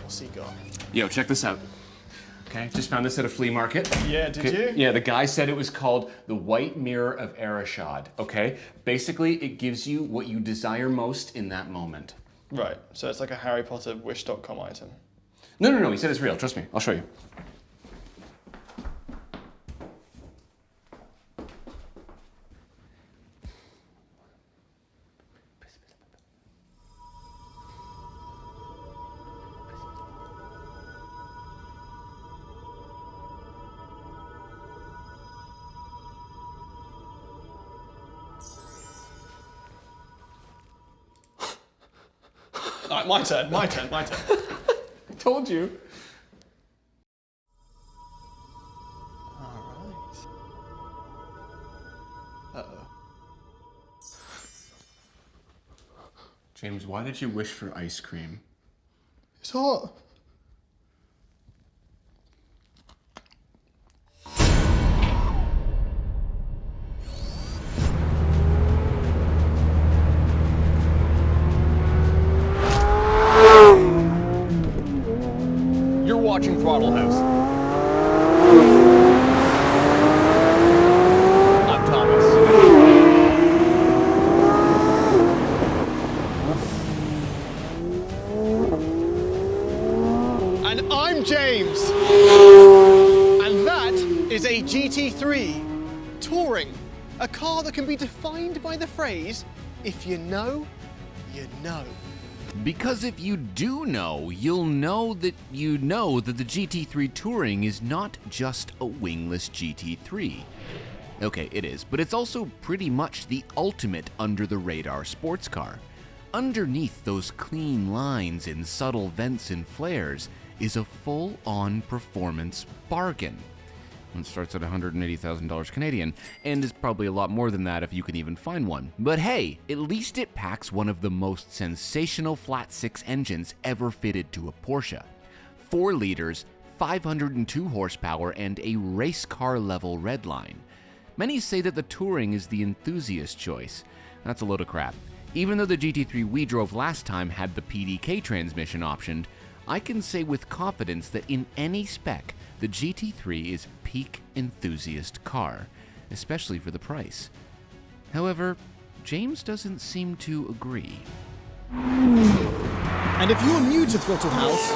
What's he got? Yo, check this out. Okay, just found this at a flea market. Yeah, did you? Yeah, the guy said it was called the White Mirror of Arashad, okay? Basically, it gives you what you desire most in that moment. Right, so it's like a Harry Potter wish.com item. No, he said it's real, trust me, I'll show you. Alright, my turn. I told you. Alright. Uh-oh. James, why did you wish for ice cream? It's hot. You're watching Throttle House. I'm Thomas. And I'm James. And that is a GT3 Touring, a car that can be defined by the phrase, if you know, you know. Because if you do know, you'll know that the GT3 Touring is not just a wingless GT3. Okay, it is, but it's also pretty much the ultimate under-the-radar sports car. Underneath those clean lines and subtle vents and flares is a full-on performance bargain. It starts at $180,000 Canadian, and is probably a lot more than that if you can even find one. But hey, at least it packs one of the most sensational flat-six engines ever fitted to a Porsche. 4 liters, 502 horsepower, and a race car level redline. Many say that the Touring is the enthusiast choice. That's a load of crap. Even though the GT3 we drove last time had the PDK transmission optioned, I can say with confidence that in any spec, the GT3 is peak enthusiast car, especially for the price. However, James doesn't seem to agree. And if you're new to Throttle House,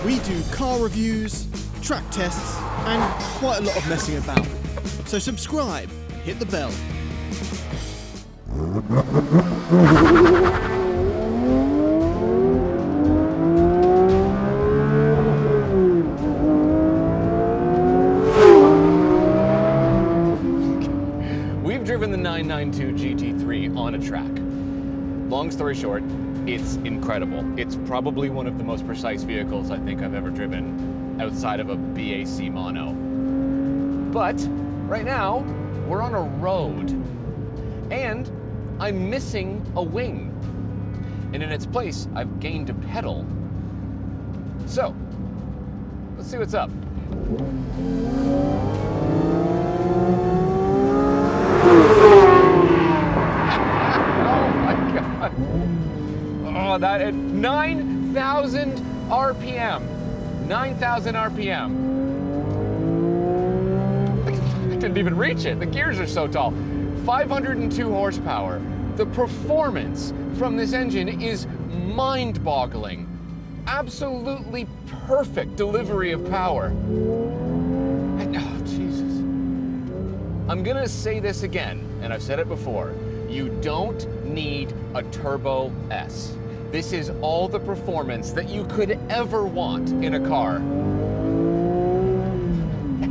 we do car reviews, track tests, and quite a lot of messing about. So subscribe, hit the bell. We've driven the 992 GT3 on a track. Long story short, it's incredible. It's probably one of the most precise vehicles I think I've ever driven outside of a BAC mono. But right now, we're on a road, and I'm missing a wing. And in its place, I've gained a pedal. So, let's see what's up. Oh, that at 9,000 RPM. 9,000 RPM. I didn't even reach it. The gears are so tall. 502 horsepower. The performance from this engine is mind-boggling. Absolutely perfect delivery of power. Oh, Jesus. I'm gonna say this again, and I've said it before. You don't need a Turbo S. This is all the performance that you could ever want in a car.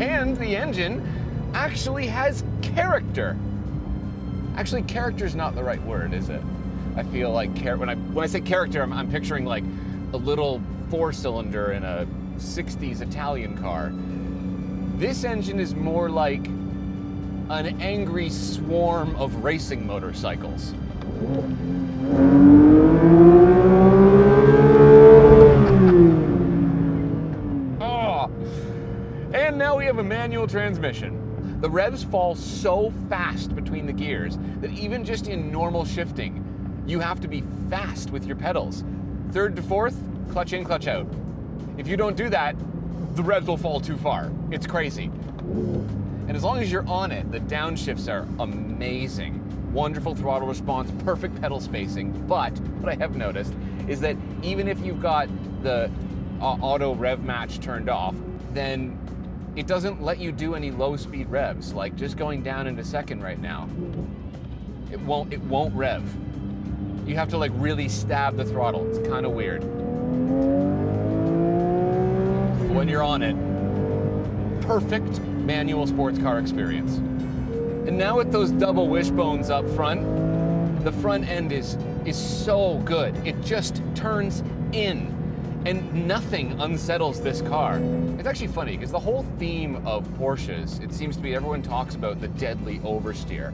And the engine actually has character. Actually, character's not the right word, is it? I feel like when I say character, I'm picturing like a little 4-cylinder in a 60s Italian car. This engine is more like an angry swarm of racing motorcycles. Oh. And now we have a manual transmission. The revs fall so fast between the gears that even just in normal shifting, you have to be fast with your pedals. Third to fourth, clutch in, clutch out. If you don't do that, the revs will fall too far. It's crazy. And as long as you're on it, the downshifts are amazing. Wonderful throttle response, perfect pedal spacing. But what I have noticed is that even if you've got the auto rev match turned off, then it doesn't let you do any low speed revs. Like just going down into second right now, it won't rev. You have to like really stab the throttle. It's kind of weird. But when you're on it, perfect manual sports car experience. And now with those double wishbones up front, the front end is so good. It just turns in, and nothing unsettles this car. It's actually funny because the whole theme of Porsches, it seems to be everyone talks about the deadly oversteer.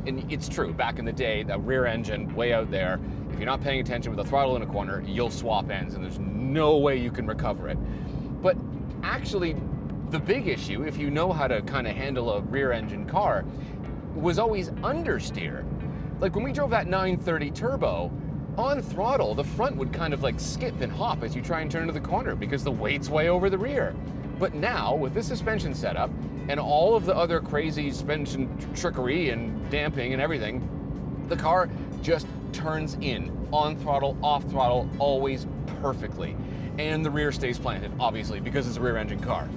And it's true, back in the day, that rear engine way out there, if you're not paying attention with a throttle in a corner, you'll swap ends and there's no way you can recover it. But actually, the big issue, if you know how to kind of handle a rear engine car, was always understeer. Like when we drove that 930 turbo, on throttle, the front would kind of like skip and hop as you try and turn into the corner because the weight's way over the rear. But now, with this suspension setup and all of the other crazy suspension trickery and damping and everything, the car just turns in, on throttle, off throttle, always perfectly. And the rear stays planted, obviously, because it's a rear engine car.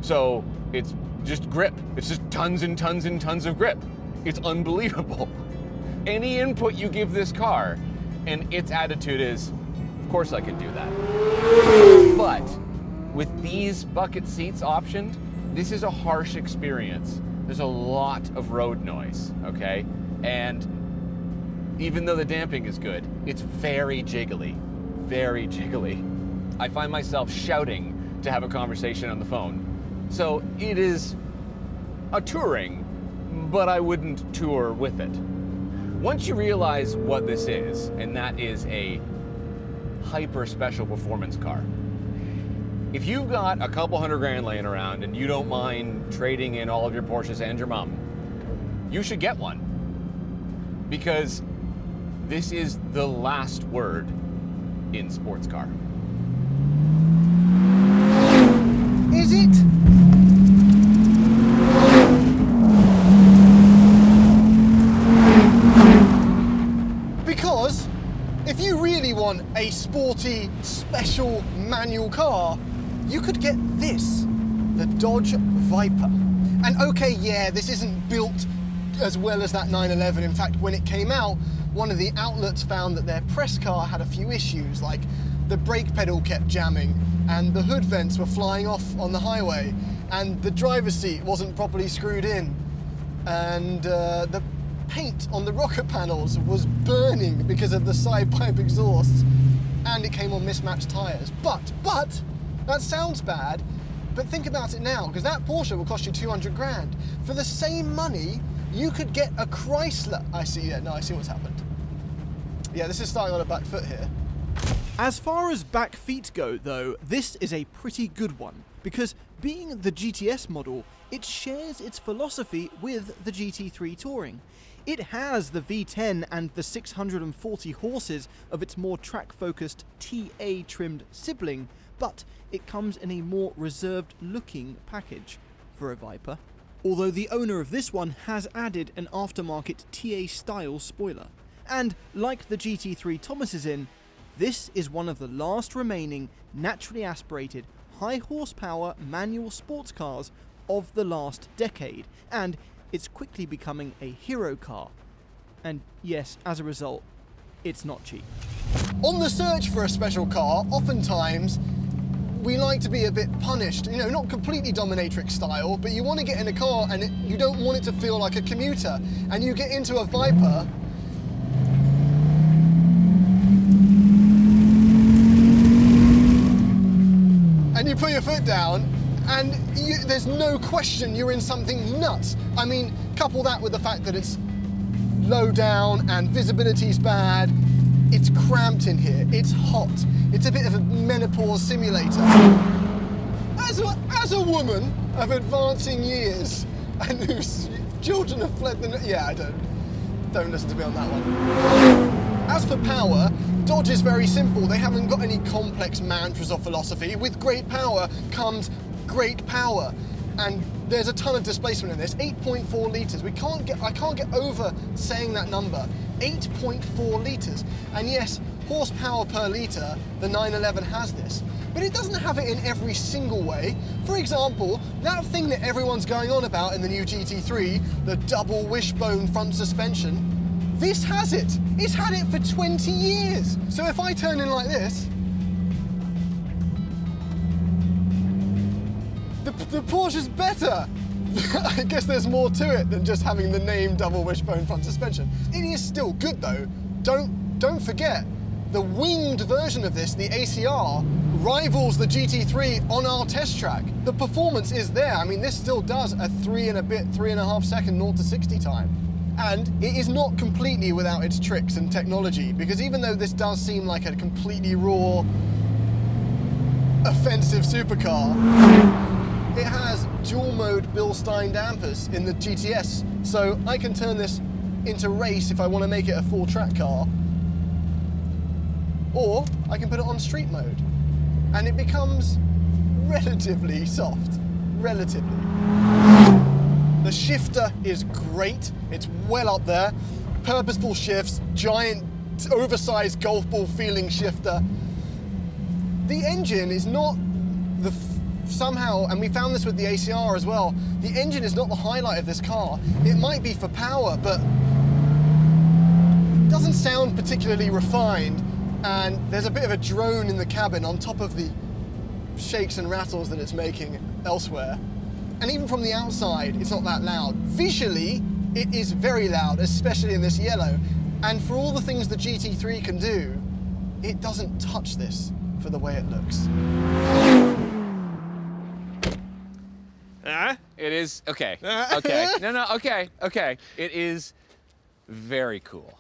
So it's just grip. It's just tons and tons and tons of grip. It's unbelievable. Any input you give this car, and its attitude is, of course I can do that. But with these bucket seats optioned, this is a harsh experience. There's a lot of road noise, okay? And even though the damping is good, it's very jiggly, very jiggly. I find myself shouting to have a conversation on the phone. So it is a touring, but I wouldn't tour with it. Once you realize what this is, and that is a hyper special performance car, if you've got a couple $100,000 laying around and you don't mind trading in all of your Porsches and your mom, you should get one. Because this is the last word in sports car. Is it? Because if you really want a sporty, special manual car, you could get this, the Dodge Viper. And okay, yeah, this isn't built as well as that 911. In fact, when it came out, one of the outlets found that their press car had a few issues, like the brake pedal kept jamming, and the hood vents were flying off on the highway, and the driver's seat wasn't properly screwed in, and the paint on the rocker panels was burning because of the side pipe exhausts, and it came on mismatched tires. But that sounds bad, but think about it now, because that Porsche will cost you 200 grand. For the same money, you could get a Chrysler. I see what's happened. Yeah, this is starting on a back foot here. As far as back feet go, though, this is a pretty good one, because being the GTS model, it shares its philosophy with the GT3 Touring. It has the V10 and the 640 horses of its more track-focused TA-trimmed sibling, but it comes in a more reserved-looking package for a Viper. Although the owner of this one has added an aftermarket TA-style spoiler. And like the GT3 Thomas is in, this is one of the last remaining naturally aspirated, high-horsepower manual sports cars of the last decade, and it's quickly becoming a hero car. And yes, as a result, it's not cheap. On the search for a special car, oftentimes we like to be a bit punished, you know, not completely dominatrix style, but you want to get in a car and you don't want it to feel like a commuter. And you get into a Viper, and you put your foot down, and there's no question you're in something nuts. I mean, couple that with the fact that it's low down and visibility's bad. It's cramped in here, it's hot. It's a bit of a menopause simulator. As a woman of advancing years and whose children have fled the... Yeah, don't listen to me on that one. As for power, Dodge is very simple. They haven't got any complex mantras or philosophy. With great power comes great power. And there's a ton of displacement in this, 8.4 litres. I can't get over saying that number, 8.4 litres. And yes, horsepower per litre, the 911 has this. But it doesn't have it in every single way. For example, that thing that everyone's going on about in the new GT3, the double wishbone front suspension, this has it. It's had it for 20 years. So if I turn in like this, the Porsche's better. I guess there's more to it than just having the name double wishbone front suspension. It is still good though. Don't forget, the winged version of this, the ACR, rivals the GT3 on our test track. The performance is there. I mean, this still does a 3.5 second 0 to 60 time. And it is not completely without its tricks and technology, because even though this does seem like a completely raw, offensive supercar, it has dual mode Bilstein dampers in the GTS. So I can turn this into race if I want to make it a full track car, or I can put it on street mode and it becomes relatively soft, relatively. The shifter is great, it's well up there. Purposeful shifts, giant, oversized golf ball feeling shifter. The engine is not somehow, and we found this with the ACR as well, the engine is not the highlight of this car. It might be for power, but it doesn't sound particularly refined, and there's a bit of a drone in the cabin on top of the shakes and rattles that it's making elsewhere. And even from the outside, it's not that loud. Visually, it is very loud, especially in this yellow. And for all the things the GT3 can do, it doesn't touch this for the way it looks. It is, okay, okay. No, okay. It is very cool.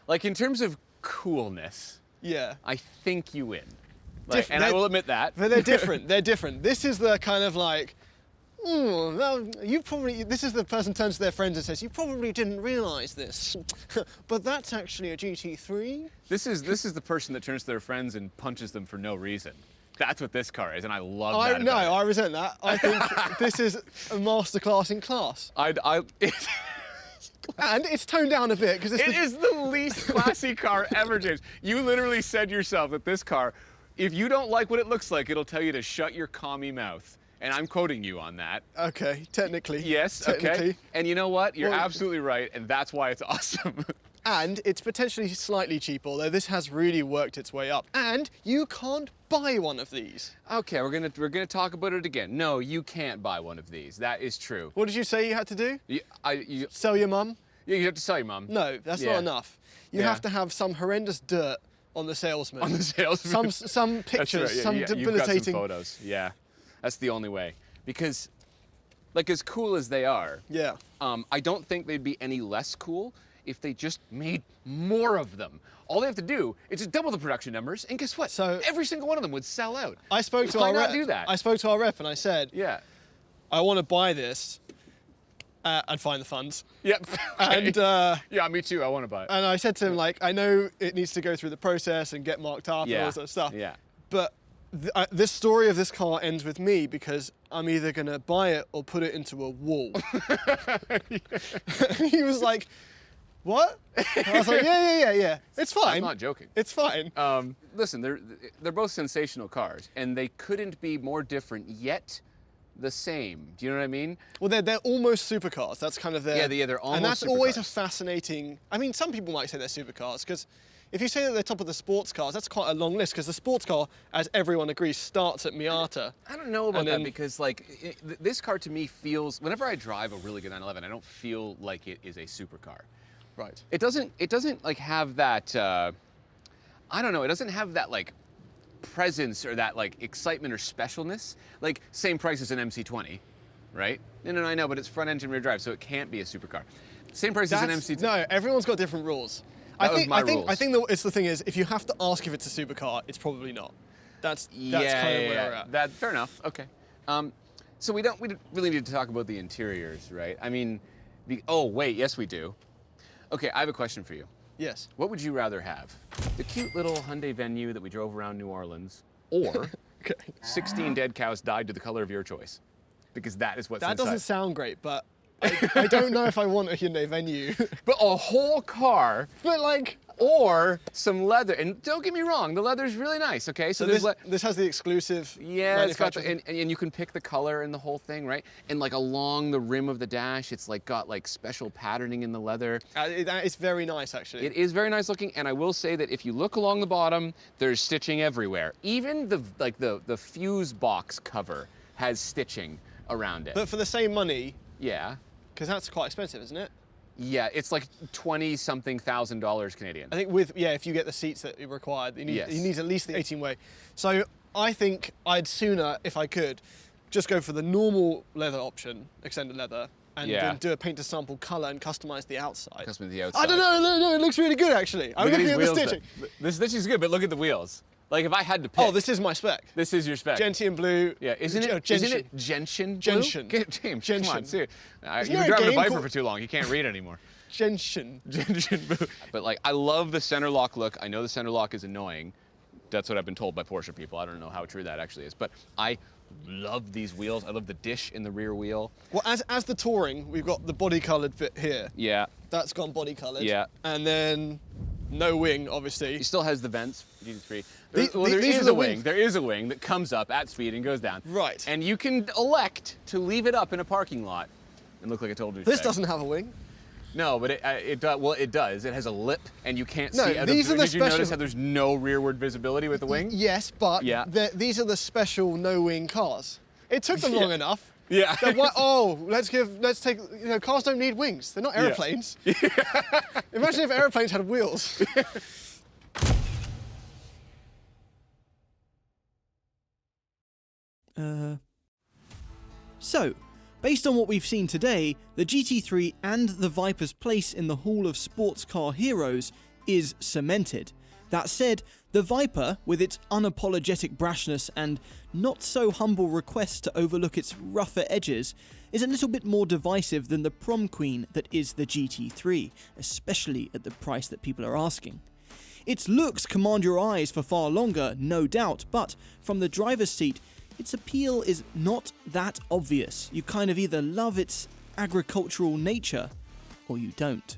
Like, in terms of coolness, Yeah. I think you win. Like, and I will admit that. But they're different, they're different. This is the kind of like, well, this is the person turns to their friends and says, you probably didn't realize this, but that's actually a GT3. This is the person that turns to their friends and punches them for no reason. That's what this car is, and I love that. No, about it. I resent that. I think this is a masterclass in class. And it's toned down a bit because It is the least classy car ever, James. You literally said yourself that this car, if you don't like what it looks like, it'll tell you to shut your commie mouth. And I'm quoting you on that. Okay, technically. Yes, technically. okay. And you know what? You're Well, absolutely right, and that's why it's awesome. And it's potentially slightly cheaper, although this has really worked its way up. And you can't buy one of these. Okay, we're gonna talk about it again. No, you can't buy one of these. That is true. What did you say you had to do? You Sell your mum? have to sell your mum. No, that's Yeah. not enough. You Yeah. have to have some horrendous dirt on the salesman. On the salesman. Some pictures, That's right, some You've got debilitating some photos. Yeah, that's the only way. Because, like, as cool as they are, Yeah. I don't think they'd be any less cool if they just made more of them. All they have to do is just double the production numbers, and guess what? So- every single one of them would sell out. I spoke to Why our not rep. do that? I spoke to our rep and I said, Yeah. I want to buy this. I'd find the funds. Yep. And yeah, me too. I want to buy it. and I said to him, like, I know it needs to go through the process and get marked up and all sort of stuff. Yeah. But this story of this car ends with me because I'm either going to buy it or put it into a wall. He was like, what? And I was like, yeah. It's fine. I'm not joking. It's fine. Listen, they're both sensational cars, and they couldn't be more different yet the same. Do you know what I mean? Well, they're almost supercars. That's kind of their... Yeah, they're almost And that's always a supercars. fascinating... I mean, some people might say they're supercars, because if you say that they're top of the sports cars, that's quite a long list, because the sports car, as everyone agrees, starts at Miata. I don't know about And that then- because, like, this car to me feels, whenever I drive a really good 911, I don't feel like it is a supercar. Right. It doesn't like have that, I don't know, it doesn't have that, like, presence or that, like, excitement or specialness. Like, same price as an MC20, right? No, I know, but it's front engine rear drive, so it can't be a supercar. Same price as an MC20. No, everyone's got different rules. That was my I think rules. it's the thing is, if you have to ask if it's a supercar, it's probably not. That's kind of where we're at. That, fair enough. Okay. So we don't really need to talk about the interiors, right? I mean, oh wait, yes we do. Okay, I have a question for you. Yes. What would you rather have? The cute little Hyundai Venue that we drove around New Orleans, or 16 dead cows died to the color of your choice? Because that is what's That inside. doesn't sound great, but I don't know if I want a Hyundai Venue. But a whole car, But like, or some leather. And don't get me wrong, the leather's really nice, okay? so there's this has the exclusive yeah, it's got the, manufacturing. and you can pick the color and the whole thing, right? And like along the rim of the dash, it's like got like special patterning in the leather. It's very nice, actually. It is very nice looking, and I will say that if you look along the bottom, there's stitching everywhere. Even the fuse box cover has stitching around it. But for the same money, Yeah. because that's quite expensive, isn't it? Yeah, it's like $20-something thousand Canadian. I think if you get the seats that are required, you Yes. need at least the 18-way. So I think I'd sooner, if I could, just go for the normal leather option, extended leather, and Yeah. then do a paint to sample color and customize the outside. Customize the outside. I don't know, no, it looks really good actually. I'm Look at looking these at the wheels. stitching. This is good, but look at the wheels. Like if I had to pick. Oh, this is my spec. This is your spec. Gentian blue. Yeah, isn't it Gentian. gentian? Blue? Gentian. James, come on, Gentian. seriously. Isn't You've there been a driving a game Viper called- for too long. You can't read anymore. Gentian. Gentian blue. But like, I love the center lock look. I know the center lock is annoying. That's what I've been told by Porsche people. I don't know how true that actually is, but I love these wheels. I love the dish in the rear wheel. Well, as the Touring, we've got the body colored bit here. Yeah. That's gone body colored. Yeah. And then no wing, obviously. He still has the vents, GT3. These There are is the a wing. wings. There is a wing that comes up at speed and goes down. Right. And you can elect to leave it up in a parking lot and look like a total douchebag. This doesn't have a wing. No, but it does. Well, it does. It has a lip, and you can't No, see. these are the Did you notice special- how there's no rearward visibility with the wing? Yes, but Yeah. these are the special no-wing cars. It took them long enough. Yeah. Let's take, cars don't need wings. They're not airplanes. Imagine if airplanes had wheels. So, based on what we've seen today, the GT3 and the Viper's place in the Hall of Sports Car Heroes is cemented. That said, the Viper, with its unapologetic brashness and not so humble request to overlook its rougher edges, is a little bit more divisive than the prom queen that is the GT3, especially at the price that people are asking. Its looks command your eyes for far longer, no doubt, but from the driver's seat, its appeal is not that obvious. You kind of either love its agricultural nature, or you don't.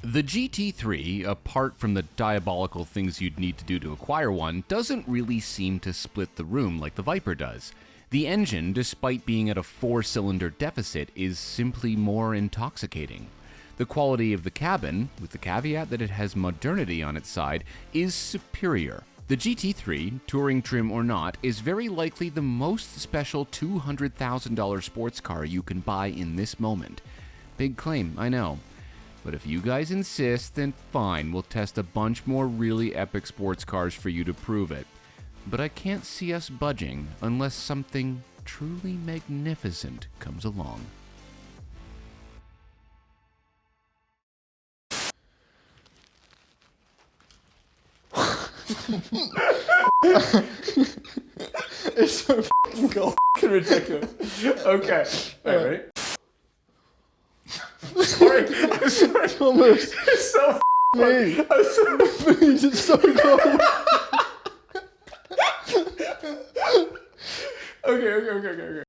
The GT3, apart from the diabolical things you'd need to do to acquire one, doesn't really seem to split the room like the Viper does. The engine, despite being at a 4-cylinder deficit, is simply more intoxicating. The quality of the cabin, with the caveat that it has modernity on its side, is superior. The GT3, touring trim or not, is very likely the most special $200,000 sports car you can buy in this moment. Big claim, I know. But if you guys insist, then fine, we'll test a bunch more really epic sports cars for you to prove it. But I can't see us budging unless something truly magnificent comes along. It's so fucking cool. Ridiculous. Okay. All right, ready? I'm sorry. Thomas, It's so me. I'm sorry. Please, it's so cold. Okay.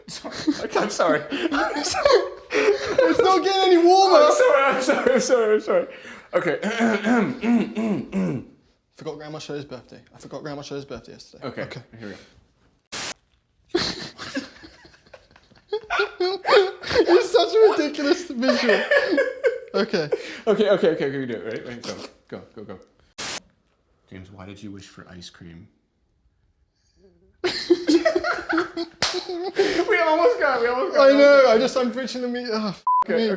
Sorry. Okay, I'm sorry. It's not getting any warmer. I'm sorry. Okay. Forgot Grandma Shirley's birthday. I forgot Grandma Shirley's birthday yesterday. Okay. Here we go. It's such a ridiculous visual. Okay. Okay, we do it. Ready? Go. James, why did you wish for ice cream? We almost got it. I know. I'm preaching to me. Oh, Okay. me. All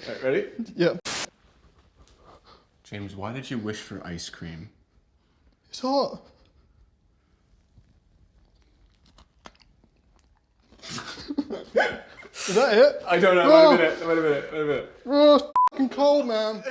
right, ready? Yeah. James, why did you wish for ice cream? It's hot. Is that it? I don't know. Wait a minute. Oh, it's fucking cold, man.